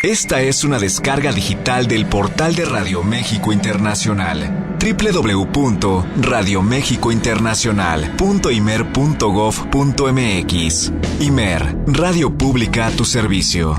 Esta es una descarga digital del portal de Radio México Internacional. www.radiomexicointernacional.imer.gov.mx. Imer, Radio Pública a tu servicio.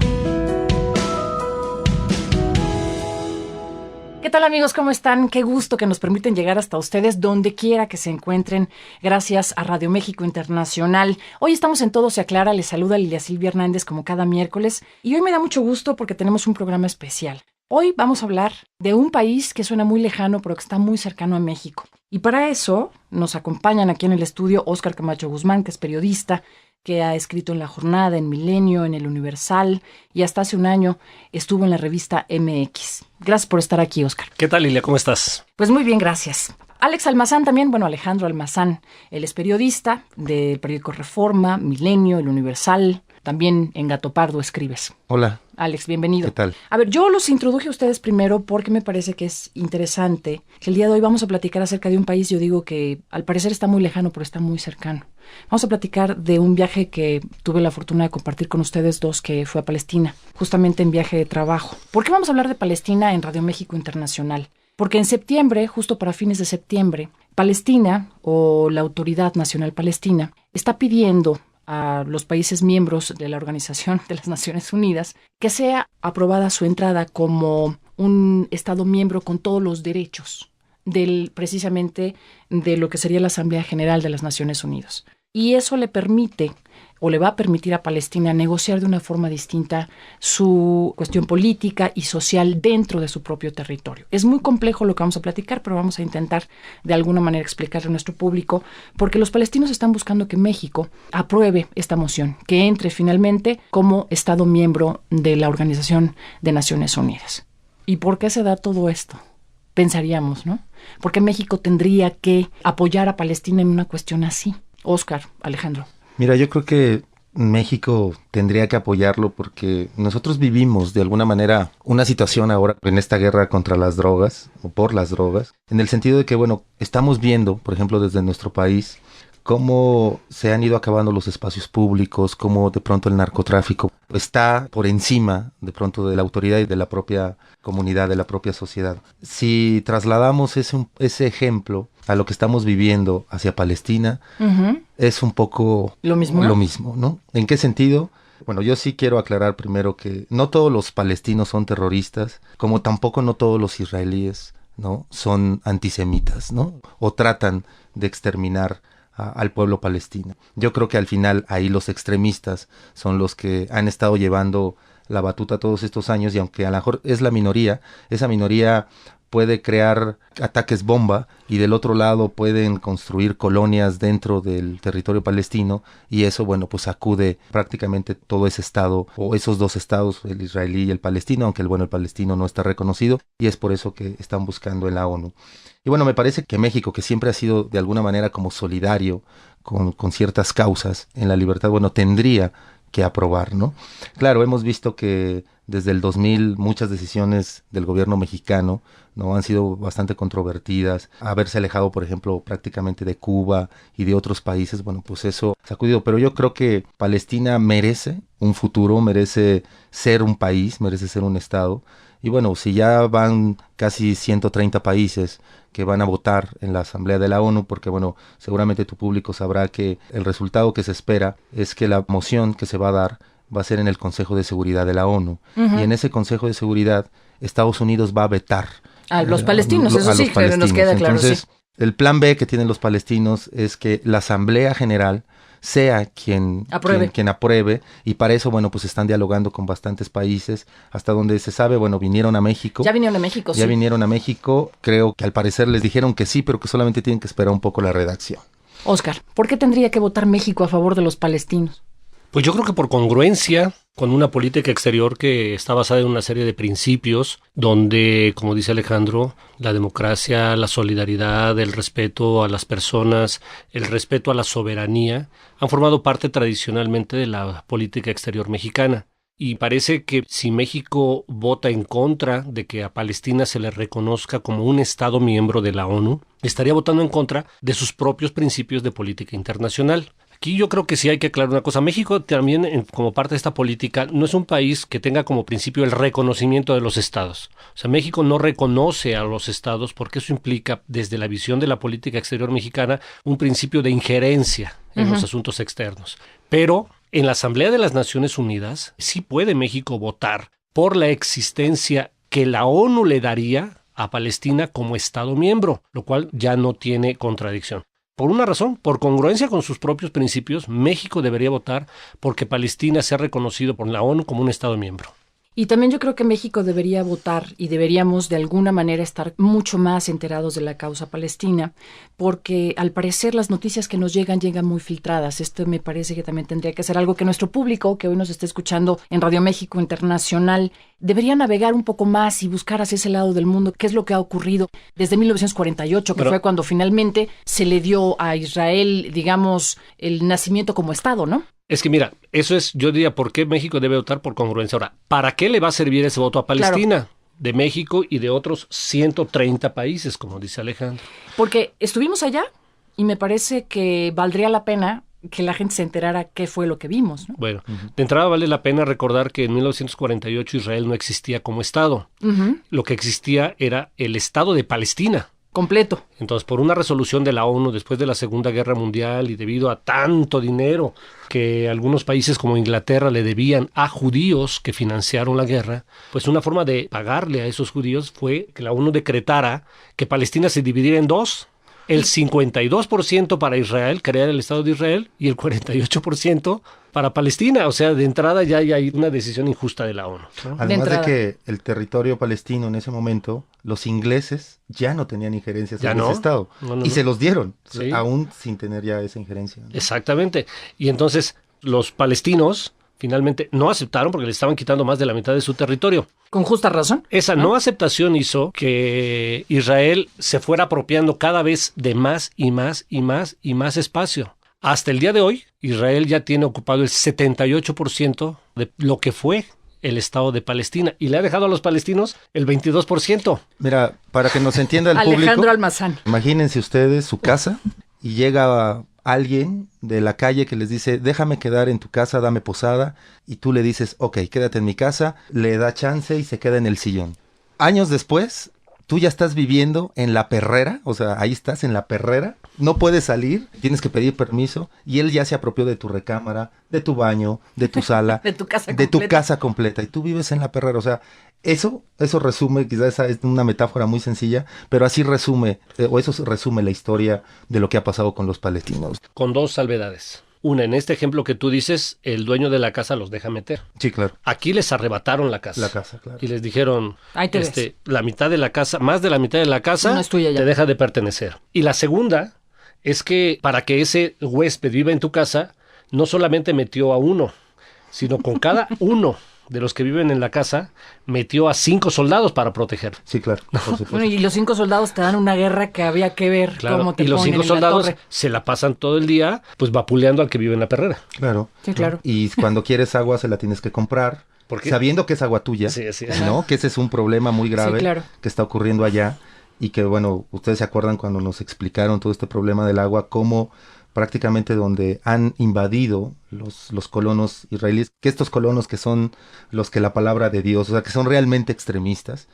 ¿Qué tal, amigos? ¿Cómo están? Qué gusto que nos permiten llegar hasta ustedes donde quiera que se encuentren, gracias a Radio México Internacional. Hoy estamos en Todo se aclara, les saluda Lilia Silvia Hernández como cada miércoles y hoy me da mucho gusto porque tenemos un programa especial. Hoy vamos a hablar de un país que suena muy lejano pero que está muy cercano a México. Y para eso nos acompañan aquí en el estudio Óscar Camacho Guzmán, que es periodista, que ha escrito en La Jornada, en Milenio, en El Universal y hasta hace un año estuvo en la revista MX. Gracias por estar aquí, Óscar. ¿Qué tal, Lilia? ¿Cómo estás? Pues muy bien, gracias. Alex Almazán también, Alejandro Almazán, él es periodista del periódico Reforma, Milenio, El Universal, también en Gato Pardo escribes. Hola. Alex, bienvenido. ¿Qué tal? A ver, yo los introduje a ustedes primero porque me parece que es interesante que el día de hoy vamos a platicar acerca de un país, yo digo que al parecer está muy lejano, pero está muy cercano. Vamos a platicar de un viaje que tuve la fortuna de compartir con ustedes dos, que fue a Palestina, justamente en viaje de trabajo. ¿Por qué vamos a hablar de Palestina en Radio México Internacional? Porque en septiembre, justo para fines de septiembre, Palestina, o la Autoridad Nacional Palestina, está pidiendo a los países miembros de la Organización de las Naciones Unidas que sea aprobada su entrada como un Estado miembro con todos los derechos precisamente de lo que sería la Asamblea General de las Naciones Unidas. Y eso le permite o le va a permitir a Palestina negociar de una forma distinta su cuestión política y social dentro de su propio territorio. Es muy complejo lo que vamos a platicar, pero vamos a intentar de alguna manera explicarle a nuestro público, porque los palestinos están buscando que México apruebe esta moción, que entre finalmente como Estado miembro de la Organización de Naciones Unidas. ¿Y por qué se da todo esto? Pensaríamos, ¿no? ¿Por qué México tendría que apoyar a Palestina en una cuestión así? Óscar, Alejandro. Mira, yo creo que México tendría que apoyarlo porque nosotros vivimos de alguna manera una situación ahora en esta guerra contra las drogas o por las drogas, en el sentido de que, estamos viendo, por ejemplo, desde nuestro país, cómo se han ido acabando los espacios públicos, cómo de pronto el narcotráfico está por encima de pronto de la autoridad y de la propia comunidad, de la propia sociedad. Si trasladamos ese ejemplo a lo que estamos viviendo hacia Palestina, es un poco lo mismo, ¿no? ¿En qué sentido? Bueno, yo sí quiero aclarar primero que no todos los palestinos son terroristas, como tampoco no todos los israelíes, ¿no?, son antisemitas, ¿no?, o tratan de exterminar al pueblo palestino. Yo creo que al final ahí los extremistas son los que han estado llevando la batuta todos estos años, y aunque a lo mejor es la minoría, esa minoría puede crear ataques bomba y del otro lado pueden construir colonias dentro del territorio palestino, y eso, pues sacude prácticamente todo ese estado, o esos dos estados, el israelí y el palestino, aunque el palestino no está reconocido, y es por eso que están buscando en la ONU. Y me parece que México, que siempre ha sido de alguna manera como solidario con ciertas causas en la libertad, tendría que aprobar, ¿no? Claro, hemos visto que desde el 2000 muchas decisiones del gobierno mexicano, ¿no?, han sido bastante controvertidas. Haberse alejado, por ejemplo, prácticamente de Cuba y de otros países, pues eso ha sacudido. Pero yo creo que Palestina merece un futuro, merece ser un país, merece ser un estado. Y si ya van casi 130 países que van a votar en la Asamblea de la ONU, porque seguramente tu público sabrá que el resultado que se espera es que la moción que se va a dar va a ser en el Consejo de Seguridad de la ONU. Y en ese Consejo de Seguridad Estados Unidos va a vetar a los palestinos, eso sí, pero nos queda claro. Entonces, sí. El plan B que tienen los palestinos es que la Asamblea General sea quien apruebe, y para eso, pues están dialogando con bastantes países, hasta donde se sabe, vinieron a México. Ya vinieron a México, Ya vinieron a México, creo que al parecer les dijeron que sí, pero que solamente tienen que esperar un poco la redacción. Óscar, ¿por qué tendría que votar México a favor de los palestinos? Pues yo creo que por congruencia con una política exterior que está basada en una serie de principios donde, como dice Alejandro, la democracia, la solidaridad, el respeto a las personas, el respeto a la soberanía han formado parte tradicionalmente de la política exterior mexicana. Y parece que si México vota en contra de que a Palestina se le reconozca como un Estado miembro de la ONU, estaría votando en contra de sus propios principios de política internacional. Aquí yo creo que sí hay que aclarar una cosa. México también, como parte de esta política, no es un país que tenga como principio el reconocimiento de los estados. O sea, México no reconoce a los estados porque eso implica, desde la visión de la política exterior mexicana, un principio de injerencia en los asuntos externos. Pero en la Asamblea de las Naciones Unidas sí puede México votar por la existencia que la ONU le daría a Palestina como Estado miembro, lo cual ya no tiene contradicción. Por una razón, por congruencia con sus propios principios, México debería votar porque Palestina sea reconocido por la ONU como un Estado miembro. Y también yo creo que México debería votar y deberíamos de alguna manera estar mucho más enterados de la causa palestina, porque al parecer las noticias que nos llegan muy filtradas. Esto me parece que también tendría que ser algo que nuestro público, que hoy nos está escuchando en Radio México Internacional, debería navegar un poco más y buscar hacia ese lado del mundo qué es lo que ha ocurrido desde 1948, que fue cuando finalmente se le dio a Israel, digamos, el nacimiento como Estado, ¿no? Es que mira, eso es, yo diría, ¿por qué México debe votar por congruencia? Ahora, ¿para qué le va a servir ese voto a Palestina? Claro. De México y de otros 130 países, como dice Alejandro. Porque estuvimos allá y me parece que valdría la pena que la gente se enterara qué fue lo que vimos, ¿no? Bueno, de entrada vale la pena recordar que en 1948 Israel no existía como Estado. Lo que existía era el Estado de Palestina. Completo. Entonces, por una resolución de la ONU después de la Segunda Guerra Mundial y debido a tanto dinero que algunos países como Inglaterra le debían a judíos que financiaron la guerra, pues una forma de pagarle a esos judíos fue que la ONU decretara que Palestina se dividiera en dos. El 52% para Israel, crear el Estado de Israel, y el 48% para Palestina. O sea, de entrada ya hay una decisión injusta de la ONU, ¿no? Además de que el territorio palestino en ese momento, los ingleses ya no tenían injerencias en ese Estado. Y se los dieron, sí, aún sin tener ya esa injerencia, ¿no? Exactamente. Y entonces los palestinos finalmente no aceptaron porque le estaban quitando más de la mitad de su territorio. Con justa razón. Esa no aceptación hizo que Israel se fuera apropiando cada vez de más y más y más y más espacio. Hasta el día de hoy, Israel ya tiene ocupado el 78% de lo que fue el Estado de Palestina y le ha dejado a los palestinos el 22%. Mira, para que nos entienda el público, Alejandro Almazán. Imagínense ustedes su casa y llega alguien de la calle que les dice, déjame quedar en tu casa, dame posada, y tú le dices, ok, quédate en mi casa, le da chance y se queda en el sillón. Años después, tú ya estás viviendo en la perrera, o sea, ahí estás en la perrera, no puedes salir, tienes que pedir permiso, y él ya se apropió de tu recámara, de tu baño, de tu sala, de tu casa completa. De tu casa completa, y tú vives en la perrera, o sea, eso resume, quizás esa es una metáfora muy sencilla, pero así resume, o eso resume la historia de lo que ha pasado con los palestinos. Con dos salvedades. Una, en este ejemplo que tú dices, el dueño de la casa los deja meter. Sí, claro. Aquí les arrebataron la casa. La casa, claro. Y les dijeron, ahí te ves. La mitad de la casa, más de la mitad de la casa, no es tuya ya, te deja de pertenecer. Y la segunda es que para que ese huésped viva en tu casa, no solamente metió a uno, sino con cada uno de los que viven en la casa, metió a 5 soldados para proteger. Sí, claro. Bueno, y los 5 soldados te dan una guerra que había que ver, claro, cómo te y los ponen 5 en soldados la torre. se la pasan todo el día pues vapuleando al que vive en la perrera. Claro. Sí, claro. Y cuando quieres agua se la tienes que comprar, sabiendo que es agua tuya, sí, sí, ¿no? Que ese es un problema muy grave, sí, claro, que está ocurriendo allá, y que, bueno, ustedes se acuerdan cuando nos explicaron todo este problema del agua, cómo prácticamente donde han invadido los colonos israelíes, que estos colonos que son los que la palabra de Dios, o sea, que son realmente extremistas.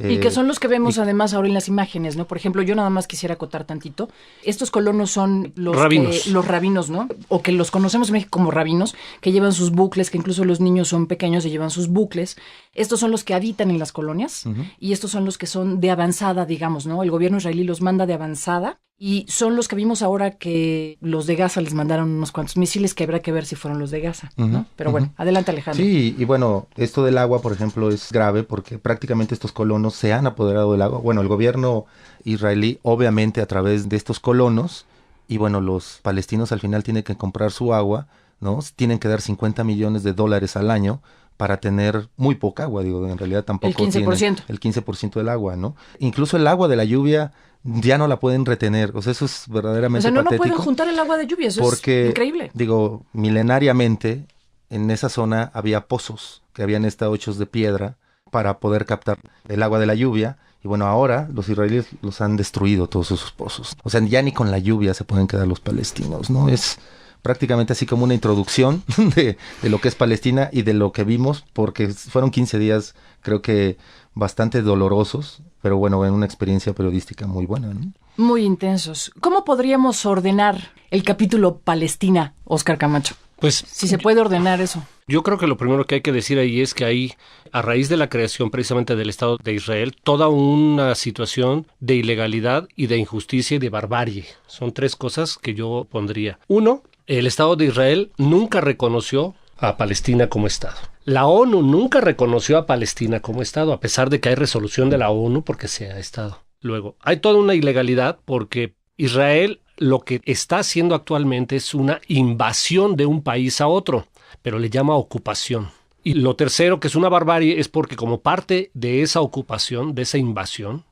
Y que son los que vemos además ahora en las imágenes, ¿no? Por ejemplo, yo nada más quisiera acotar tantito. Estos colonos son los rabinos, los rabinos, ¿no? O que los conocemos en México como rabinos, que llevan sus bucles, que incluso los niños son pequeños y llevan sus bucles. Estos son los que habitan en las colonias, y estos son los que son de avanzada, digamos, ¿no? El gobierno israelí los manda de avanzada, y son los que vimos ahora que los de Gaza les mandaron unos cuantos misiles, que habrá que ver si fueron los de Gaza, ¿no? Pero bueno, adelante, Alejandro. Sí, y bueno, esto del agua, por ejemplo, es grave porque prácticamente estos colonos se han apoderado del agua. Bueno, el gobierno israelí, obviamente, a través de estos colonos, y bueno, los palestinos al final tienen que comprar su agua, ¿no? Tienen que dar $50 millones al año para tener muy poca agua, digo, en realidad tampoco el 15%. tienen el 15% del agua, ¿no? Incluso el agua de la lluvia ya no la pueden retener, o sea, eso es verdaderamente patético. No pueden juntar el agua de lluvia, eso porque, es increíble. Digo, milenariamente en esa zona había pozos que habían estado hechos de piedra para poder captar el agua de la lluvia, y bueno, ahora los israelíes los han destruido todos esos pozos. O sea, ya ni con la lluvia se pueden quedar los palestinos, ¿no? Es prácticamente así como una introducción de lo que es Palestina y de lo que vimos, porque fueron 15 días, creo que bastante dolorosos, pero bueno, en una experiencia periodística muy buena, ¿no? Muy intensos. ¿Cómo podríamos ordenar el capítulo Palestina, Óscar Camacho? Pues Si se puede ordenar eso. yo creo que lo primero que hay que decir ahí es que hay, a raíz de la creación precisamente del Estado de Israel, toda una situación de ilegalidad y de injusticia y de barbarie. Son tres cosas que yo pondría. Uno, el Estado de Israel nunca reconoció a Palestina como Estado. La ONU nunca reconoció a Palestina como Estado, a pesar de que hay resolución de la ONU porque sea Estado. Luego, hay toda una ilegalidad porque Israel lo que está haciendo actualmente es una invasión de un país a otro, pero le llama ocupación. Y lo tercero, que es una barbarie, es porque como parte de esa ocupación, de esa invasión,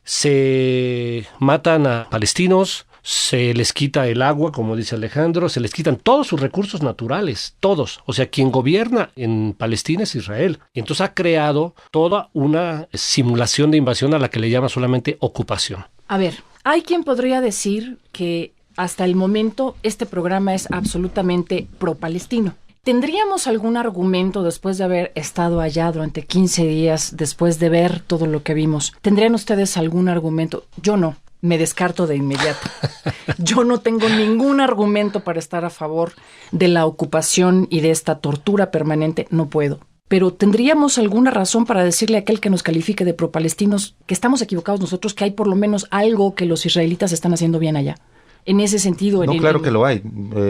se matan a palestinos, se les quita el agua, como dice Alejandro, se les quitan todos sus recursos naturales, todos. O sea, quien gobierna en Palestina es Israel. Y entonces ha creado toda una simulación de invasión a la que le llama solamente ocupación. A ver, hay quien podría decir que hasta el momento este programa es absolutamente pro-palestino. ¿Tendríamos algún argumento después de haber estado allá durante 15 días, después de ver todo lo que vimos? ¿Tendrían ustedes algún argumento? Yo no. Me descarto de inmediato. Yo no tengo ningún argumento para estar a favor de la ocupación y de esta tortura permanente. No puedo. Pero ¿tendríamos alguna razón para decirle a aquel que nos califique de pro-palestinos que estamos equivocados nosotros, que hay por lo menos algo que los israelitas están haciendo bien allá? En ese sentido... No, claro que lo hay.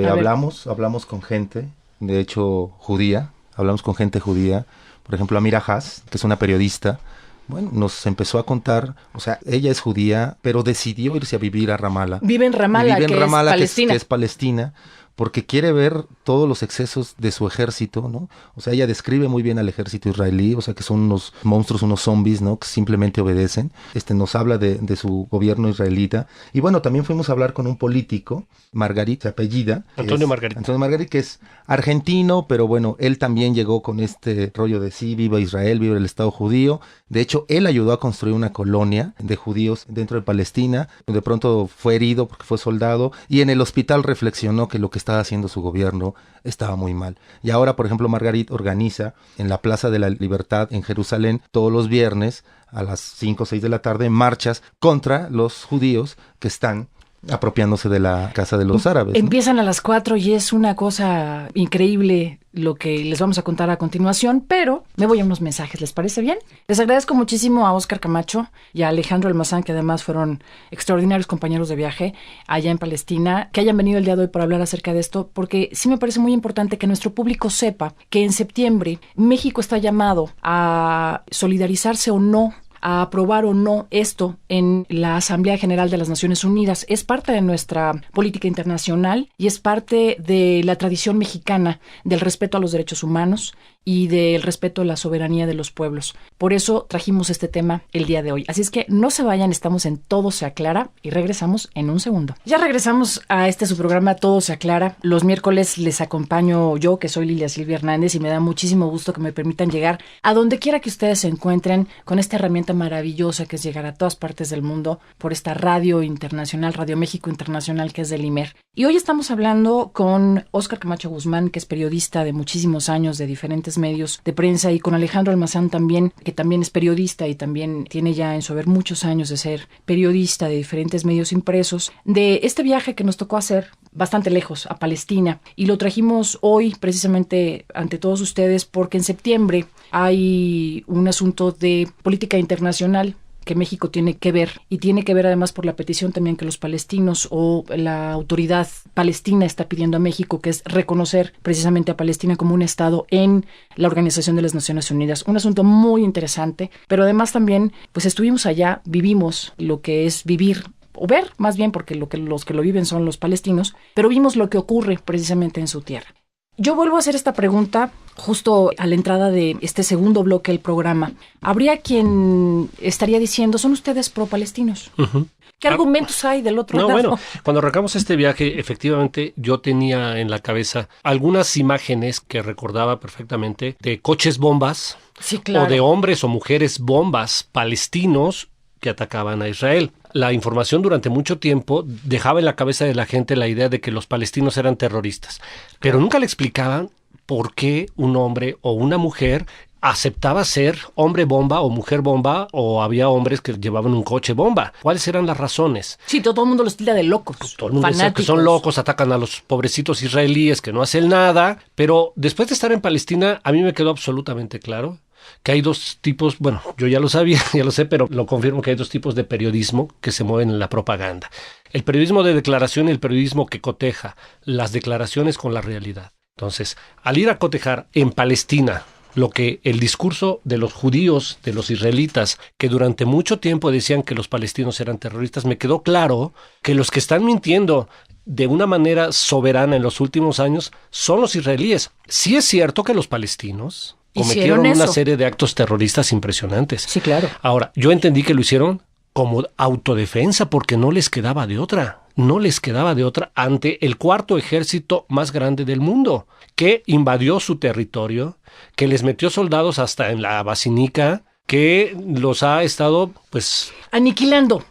Hablamos con gente, de hecho, judía. Hablamos con gente judía. Por ejemplo, Amira Haas, que es una periodista. Bueno, nos empezó a contar, o sea, ella es judía, pero decidió irse a vivir a Ramallah. Vive en Ramallah, que es Palestina. Que es Palestina, porque quiere ver todos los excesos de su ejército, ¿no? O sea, ella describe muy bien al ejército israelí, o sea, que son unos monstruos, unos zombies, ¿no? Que simplemente obedecen. Nos habla de su gobierno israelita. Y bueno, también fuimos a hablar con un político, Margarit, se apellida. Antonio Margarit, que es argentino, pero bueno, él también llegó con este rollo de sí, viva Israel, viva el Estado judío. De hecho, él ayudó a construir una colonia de judíos dentro de Palestina. De pronto fue herido porque fue soldado y en el hospital reflexionó que lo que estaba haciendo su gobierno estaba muy mal. Y ahora, por ejemplo, Margarit organiza en la Plaza de la Libertad en Jerusalén todos los viernes a las 5 o 6 de la tarde marchas contra los judíos que están apropiándose de la casa de los árabes, ¿no? Empiezan a las 4 y es una cosa increíble lo que les vamos a contar a continuación, pero me voy a unos mensajes, ¿les parece bien? Les agradezco muchísimo a Óscar Camacho y a Alejandro Almazán, que además fueron extraordinarios compañeros de viaje allá en Palestina, que hayan venido el día de hoy para hablar acerca de esto, porque sí me parece muy importante que nuestro público sepa que en septiembre México está llamado a solidarizarse o no, a aprobar o no esto en la Asamblea General de las Naciones Unidas. Es parte de nuestra política internacional y es parte de la tradición mexicana del respeto a los derechos humanos y del respeto a la soberanía de los pueblos. Por eso trajimos este tema el día de hoy. Así es que no se vayan, estamos en Todo se aclara y regresamos en un segundo. Ya regresamos a su programa Todo se aclara. Los miércoles les acompaño yo, que soy Lilia Silvia Hernández, y me da muchísimo gusto que me permitan llegar a donde quiera que ustedes se encuentren con esta herramienta maravillosa que es llegar a todas partes del mundo por esta radio internacional, Radio México Internacional, que es del IMER. Y hoy estamos hablando con Óscar Camacho Guzmán, que es periodista de muchísimos años de diferentes medios de prensa, y con Alejandro Almazán también, que también es periodista y también tiene ya en su haber muchos años de ser periodista de diferentes medios impresos, de este viaje que nos tocó hacer bastante lejos, a Palestina. Y lo trajimos hoy precisamente ante todos ustedes porque en septiembre hay un asunto de política internacional que México tiene que ver, y tiene que ver además por la petición también que los palestinos o la autoridad palestina está pidiendo a México, que es reconocer precisamente a Palestina como un estado en la Organización de las Naciones Unidas. Un asunto muy interesante, pero además también pues estuvimos allá, vivimos lo que es vivir, o ver más bien, porque los que lo viven son los palestinos, pero vimos lo que ocurre precisamente en su tierra. Yo vuelvo a hacer esta pregunta justo a la entrada de este segundo bloque del programa. Habría quien estaría diciendo, ¿son ustedes pro-palestinos? Uh-huh. ¿Qué argumentos hay del otro lado? Bueno, cuando arrancamos este viaje, efectivamente, yo tenía en la cabeza algunas imágenes que recordaba perfectamente de coches bombas, sí, claro, o de hombres o mujeres bombas palestinos que atacaban a Israel. La información durante mucho tiempo dejaba en la cabeza de la gente la idea de que los palestinos eran terroristas, pero nunca le explicaban por qué un hombre o una mujer aceptaba ser hombre bomba o mujer bomba, o había hombres que llevaban un coche bomba. ¿Cuáles eran las razones? Sí, todo el mundo los tilda de locos. Todo el mundo dice que son locos, atacan a los pobrecitos israelíes que no hacen nada, pero después de estar en Palestina, a mí me quedó absolutamente claro que hay dos tipos, bueno, yo ya lo sabía, ya lo sé, pero lo confirmo, que hay dos tipos de periodismo que se mueven en la propaganda. El periodismo de declaración y el periodismo que coteja las declaraciones con la realidad. Entonces, al ir a cotejar en Palestina lo que el discurso de los judíos, de los israelitas, que durante mucho tiempo decían que los palestinos eran terroristas, me quedó claro que los que están mintiendo de una manera soberana en los últimos años son los israelíes. Sí es cierto que los palestinos cometieron una serie de actos terroristas impresionantes. Sí, claro. Ahora, yo entendí que lo hicieron como autodefensa porque no les quedaba de otra. No les quedaba de otra ante el cuarto ejército más grande del mundo, que invadió su territorio, que les metió soldados hasta en la Basinica, que los ha estado, pues, aniquilando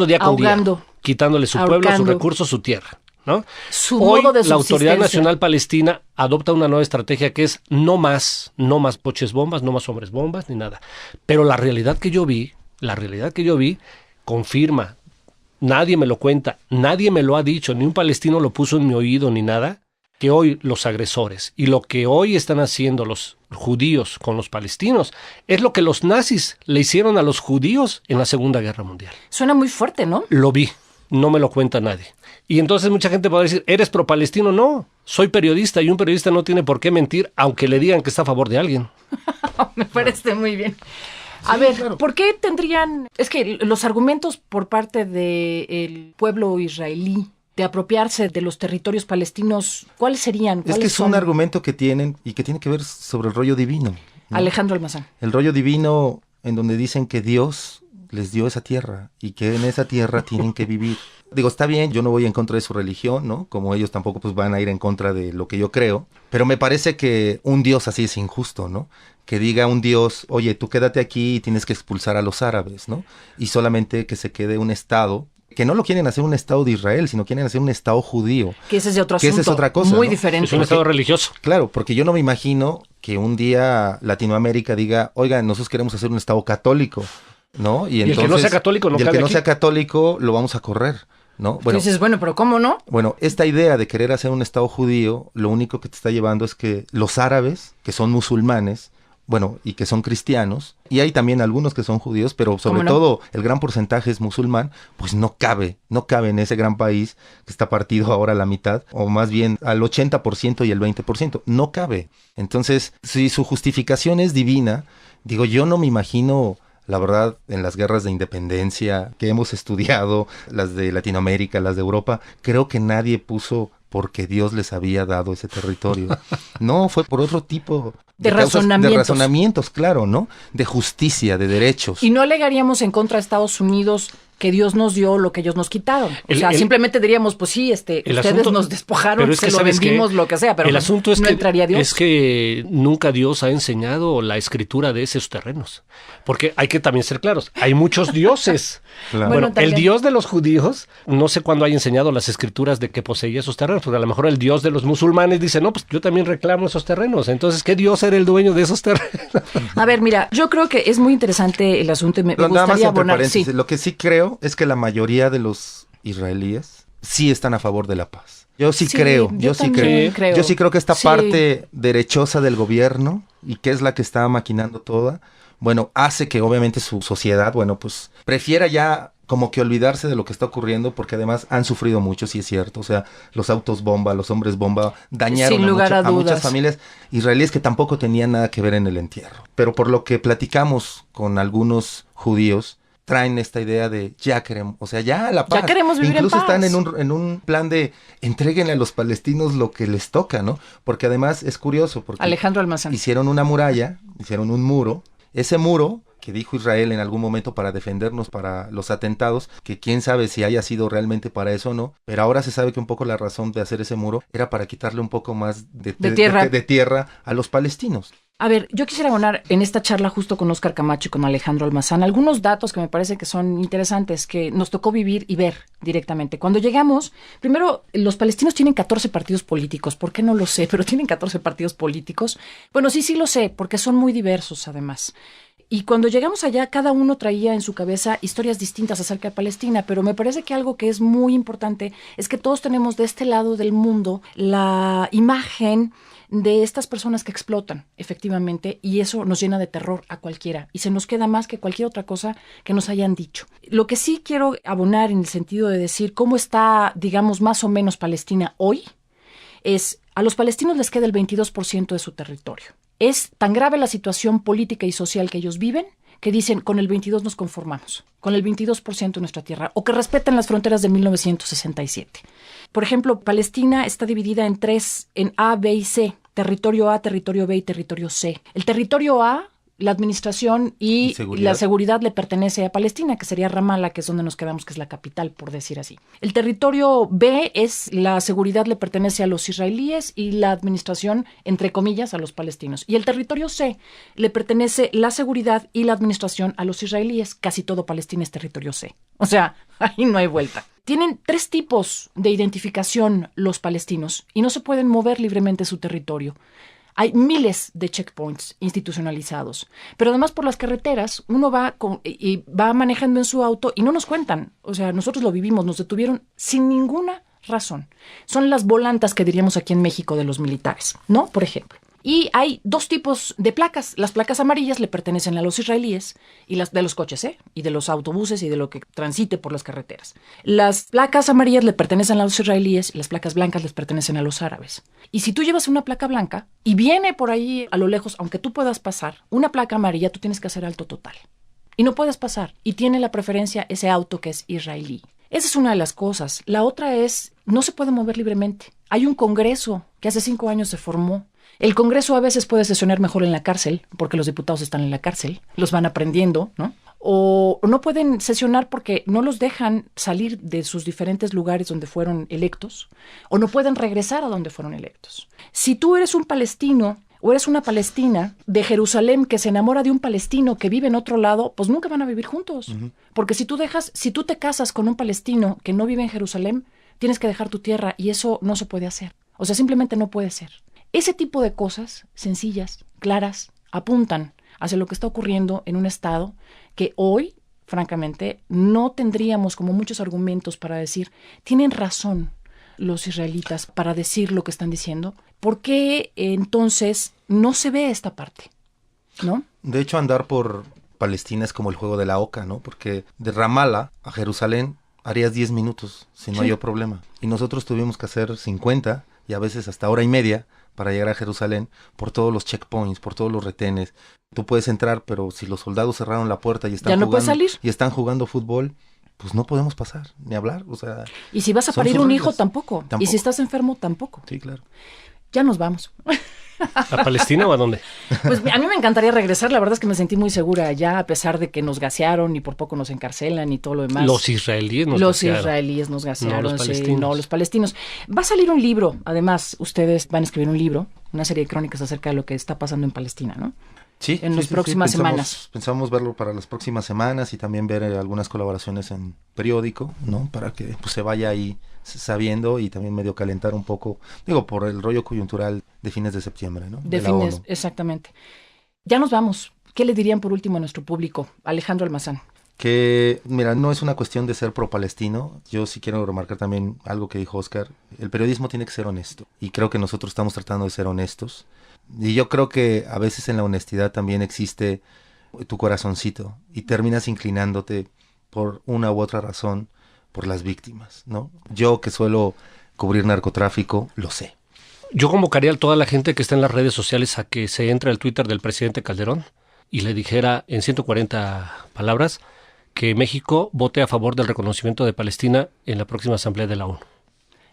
día con ahogando, día, quitándole su pueblo, sus recursos, su tierra, ¿no? Hoy modo de la Autoridad Nacional Palestina adopta una nueva estrategia que es no más coches bombas, no más hombres bombas, ni nada. Pero la realidad que yo vi confirma. Nadie me lo cuenta, nadie me lo ha dicho, ni un palestino lo puso en mi oído ni nada, que hoy los agresores y lo que hoy están haciendo los judíos con los palestinos es lo que los nazis le hicieron a los judíos en la Segunda Guerra Mundial. Suena muy fuerte, ¿no? Lo vi, no me lo cuenta nadie. Y entonces mucha gente podrá decir, ¿eres pro-palestino? No, soy periodista y un periodista no tiene por qué mentir aunque le digan que está a favor de alguien. Me parece muy bien. A ver, claro. ¿Por qué tendrían...? Es que los argumentos por parte del pueblo israelí de apropiarse de los territorios palestinos, ¿cuáles serían? Es que es un argumento que tienen y que tiene que ver sobre el rollo divino, ¿no? Alejandro Almazán. El rollo divino en donde dicen que Dios les dio esa tierra y que en esa tierra tienen que vivir. Digo, está bien, yo no voy en contra de su religión, ¿no? Como ellos tampoco pues van a ir en contra de lo que yo creo, pero me parece que un Dios así es injusto, ¿no? Que diga un Dios, oye, tú quédate aquí y tienes que expulsar a los árabes, ¿no? Y solamente que se quede un Estado, que no lo quieren hacer un Estado de Israel, sino quieren hacer un Estado judío. Que ese es de otro asunto. Que esa es otra cosa, muy ¿no? diferente. Es un Estado religioso. Claro, porque yo no me imagino que un día Latinoamérica diga, oiga, nosotros queremos hacer un Estado católico, ¿no? Y entonces, el que no sea católico no y el cabe que no aquí. sea católico lo vamos a correr, ¿no? Bueno, dices, bueno, pero ¿cómo no? Bueno, esta idea de querer hacer un Estado judío, lo único que te está llevando es que los árabes, que son musulmanes, bueno, y que son cristianos, y hay también algunos que son judíos, pero sobre todo el gran porcentaje es musulmán, pues no cabe en ese gran país que está partido ahora a la mitad, o más bien al 80% y el 20%, no cabe. Entonces, si su justificación es divina, digo, yo no me imagino, la verdad, en las guerras de independencia que hemos estudiado, las de Latinoamérica, las de Europa, creo que nadie puso porque Dios les había dado ese territorio. No, fue por otro tipo de razonamientos, claro, ¿no? De justicia, de derechos. Y no alegaríamos en contra de Estados Unidos que Dios nos dio lo que ellos nos quitaron. Simplemente diríamos, pues sí, ustedes asunto, nos despojaron, se lo vendimos, lo que sea, pero el asunto es no que, entraría Dios. Es que nunca Dios ha enseñado la escritura de esos terrenos. Porque hay que también ser claros, hay muchos dioses. Claro. Bueno, el Dios de los judíos, no sé cuándo haya enseñado las escrituras de que poseía esos terrenos, porque a lo mejor el Dios de los musulmanes dice, no, pues yo también reclamo esos terrenos. Entonces, ¿qué Dios era el dueño de esos terrenos? A ver, mira, yo creo que es muy interesante el asunto y me gustaría abonar. Sí. Lo que sí creo es que la mayoría de los israelíes sí están a favor de la paz. Yo sí creo. Yo sí creo que esta parte derechosa del gobierno, y que es la que está maquinando toda, bueno, hace que obviamente su sociedad, bueno, pues prefiera ya como que olvidarse de lo que está ocurriendo, porque además han sufrido mucho, sí es cierto. O sea, los autos bomba, los hombres bomba dañaron a muchas familias israelíes que tampoco tenían nada que ver en el entierro. Pero por lo que platicamos con algunos judíos, traen esta idea de ya queremos, o sea, ya la paz. Ya queremos vivir Incluso en paz. Están en un plan de entréguenle a los palestinos lo que les toca, ¿no? Porque además es curioso, porque Alejandro Almazán. Hicieron una muralla, hicieron un muro. Ese muro que dijo Israel en algún momento para defendernos para los atentados, que quién sabe si haya sido realmente para eso o no, pero ahora se sabe que un poco la razón de hacer ese muro era para quitarle un poco más de tierra a los palestinos. A ver, yo quisiera abonar en esta charla justo con Óscar Camacho y con Alejandro Almazán algunos datos que me parece que son interesantes, que nos tocó vivir y ver directamente. Cuando llegamos, primero, los palestinos tienen 14 partidos políticos. ¿Por qué no lo sé? Pero tienen 14 partidos políticos. Bueno, sí lo sé, porque son muy diversos además. Y cuando llegamos allá, cada uno traía en su cabeza historias distintas acerca de Palestina, pero me parece que algo que es muy importante es que todos tenemos de este lado del mundo la imagen de estas personas que explotan, efectivamente, y eso nos llena de terror a cualquiera, y se nos queda más que cualquier otra cosa que nos hayan dicho. Lo que sí quiero abonar en el sentido de decir cómo está, digamos, más o menos Palestina hoy, es a los palestinos les queda el 22% de su territorio. Es tan grave la situación política y social que ellos viven que dicen con el 22 nos conformamos, con el 22% de nuestra tierra, o que respetan las fronteras de 1967. Por ejemplo, Palestina está dividida en tres, en A, B y C. Territorio A, territorio B y territorio C. El territorio A, la administración y la seguridad le pertenece a Palestina, que sería Ramallah, que es donde nos quedamos, que es la capital, por decir así. El territorio B es la seguridad le pertenece a los israelíes y la administración, entre comillas, a los palestinos. Y el territorio C le pertenece la seguridad y la administración a los israelíes. Casi todo Palestina es territorio C. O sea, ahí no hay vuelta. Tienen 3 tipos de identificación los palestinos y no se pueden mover libremente su territorio. Hay miles de checkpoints institucionalizados, pero además por las carreteras uno va manejando en su auto y no nos cuentan. O sea, nosotros lo vivimos, nos detuvieron sin ninguna razón. Son las volantas que diríamos aquí en México de los militares, ¿no? Por ejemplo. Y hay 2 tipos de placas. Las placas amarillas le pertenecen a los israelíes y las de los coches, y de los autobuses y de lo que transite por las carreteras. Las placas amarillas le pertenecen a los israelíes y las placas blancas les pertenecen a los árabes. Y si tú llevas una placa blanca y viene por ahí a lo lejos, aunque tú puedas pasar, una placa amarilla, tú tienes que hacer alto total. Y no puedes pasar. Y tiene la preferencia ese auto que es israelí. Esa es una de las cosas. La otra es, no se puede mover libremente. Hay un congreso que hace 5 años se formó. El Congreso a veces puede sesionar mejor en la cárcel, porque los diputados están en la cárcel, los van aprendiendo, ¿no? O no pueden sesionar porque no los dejan salir de sus diferentes lugares donde fueron electos, o no pueden regresar a donde fueron electos. Si tú eres un palestino o eres una palestina de Jerusalén que se enamora de un palestino que vive en otro lado, pues nunca van a vivir juntos. Uh-huh. Porque si tú te casas con un palestino que no vive en Jerusalén, tienes que dejar tu tierra y eso no se puede hacer. O sea, simplemente no puede ser. Ese tipo de cosas sencillas, claras, apuntan hacia lo que está ocurriendo en un estado que hoy, francamente, no tendríamos como muchos argumentos para decir, tienen razón los israelitas para decir lo que están diciendo. ¿Por qué entonces no se ve esta parte? ¿No? De hecho, andar por Palestina es como el juego de la oca, ¿no? Porque de Ramallah a Jerusalén harías 10 minutos si no hay problema. Y nosotros tuvimos que hacer 50 y a veces hasta hora y media para llegar a Jerusalén por todos los checkpoints, por todos los retenes. Tú puedes entrar, pero si los soldados cerraron la puerta y están, están jugando fútbol, pues no podemos pasar, ni hablar. O sea, y si vas a parir un hijo, tampoco. Y si estás enfermo, tampoco. Sí, claro. Ya nos vamos. ¿A Palestina o a dónde? Pues a mí me encantaría regresar. La verdad es que me sentí muy segura allá, a pesar de que nos gasearon y por poco nos encarcelan y todo lo demás. Los israelíes nos gasearon. No, los palestinos. Va a salir un libro. Además, ustedes van a escribir un libro, una serie de crónicas acerca de lo que está pasando en Palestina, ¿no? Sí. En las próximas semanas. Pensamos verlo para las próximas semanas y también ver algunas colaboraciones en periódico, ¿no? Para que pues, se vaya ahí sabiendo y también medio calentar un poco, digo, por el rollo coyuntural de fines de septiembre, ¿no? De fines, ONU. Exactamente. Ya nos vamos. ¿Qué le dirían por último a nuestro público? Alejandro Almazán. Que, mira, no es una cuestión de ser pro-palestino. Yo sí quiero remarcar también algo que dijo Óscar. El periodismo tiene que ser honesto. Y creo que nosotros estamos tratando de ser honestos. Y yo creo que a veces en la honestidad también existe tu corazoncito. Y terminas inclinándote por una u otra razón por las víctimas, ¿no? Yo que suelo cubrir narcotráfico, lo sé. Yo convocaría a toda la gente que está en las redes sociales a que se entre al Twitter del presidente Calderón y le dijera en 140 palabras que México vote a favor del reconocimiento de Palestina en la próxima Asamblea de la ONU.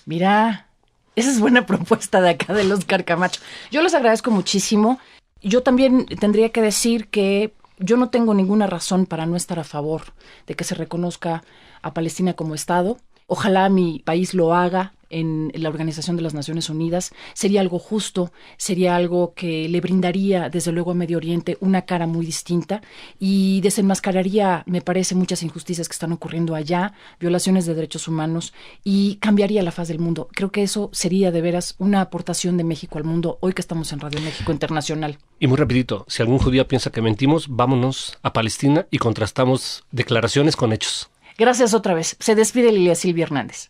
Mira, esa es buena propuesta de acá de Óscar Camacho. Yo les agradezco muchísimo. Yo también tendría que decir que yo no tengo ninguna razón para no estar a favor de que se reconozca a Palestina como Estado. Ojalá mi país lo haga. en la Organización de las Naciones Unidas. Sería algo justo, sería algo que le brindaría, desde luego, a Medio Oriente una cara muy distinta y desenmascararía, me parece, muchas injusticias que están ocurriendo allá, violaciones de derechos humanos, y cambiaría la faz del mundo. Creo que eso sería de veras una aportación de México al mundo hoy que estamos en Radio México Internacional. Y muy rapidito, si algún judío piensa que mentimos, vámonos a Palestina y contrastamos declaraciones con hechos. Gracias otra vez. Se despide Lilia Silvia Hernández.